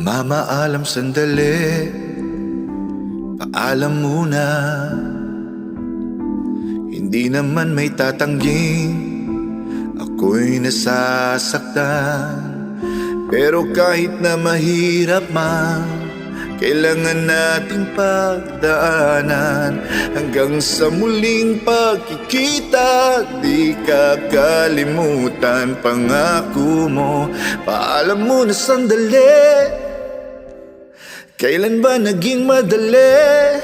Mamaalam sandali, paalam muna. Hindi naman may tatangging ako'y nasasaktan. Pero kahit na mahirap man, kailangan nating pagdaanan. Hanggang sa muling pagkikita, di kakalimutan pangako mo. Paalam muna sandali, kailan ba naging madali?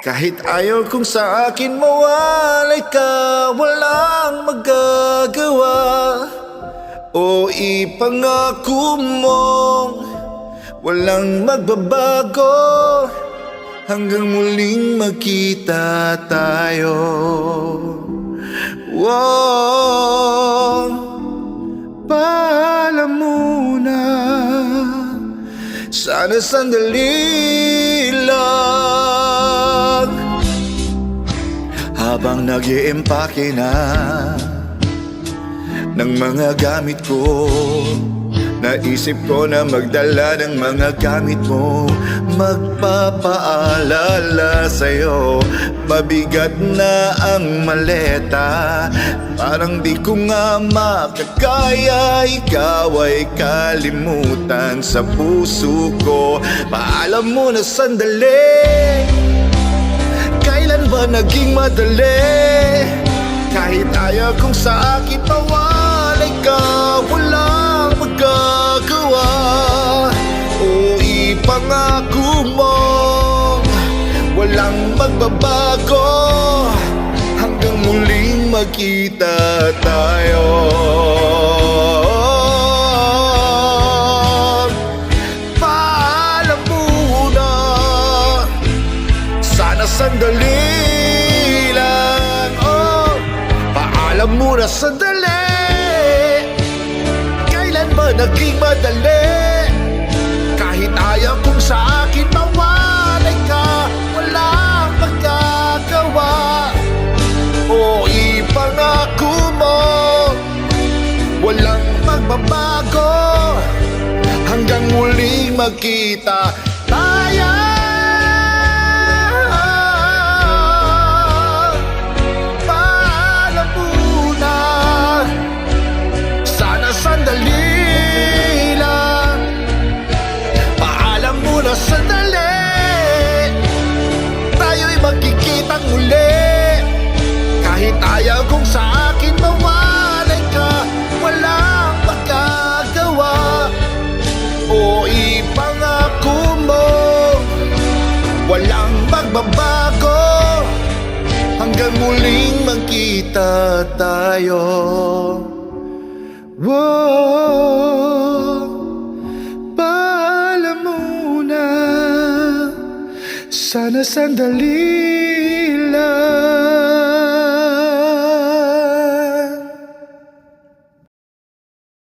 Kahit ayaw kong sa akin mawalay ka, walang magagawa. O ipangako mong walang magbabago, hanggang muling magkita tayo. Wow, paalam muna, sana sandali lang. Habang nag-iimpake na ng mga gamit ko, naisip ko na magdala ng mga gamit mo. Magpapaalala sa'yo, mabigat na ang maleta. Parang di ko nga makakaya, ikaw ay kalimutan sa puso ko. Paalam mo na sandali, kailan ba naging madali? Kahit ayaw kong sa akin mawalay ka, walang magagawa. O ipangako mo walang magbabago, hanggang muling magkita tayo. Paalam muna, sana sandali lang. Oh, paalam muna sandali, kailan ba naging madali? Kahit ayaw kong sa akin mawalay ka, walang magagawa. O ipangako mo walang magbabago, hanggang muling magkita tayo. Paalam muna, sana sandali lang. Paalam muna sandali, tayo'y magkikitang muli. Kahit ayaw kong sa akin mawalay ka, walang magagawa. O ipangako mo walang magbabago, hanggang muling magkita tayo. Wow, paalam muna, sana sandali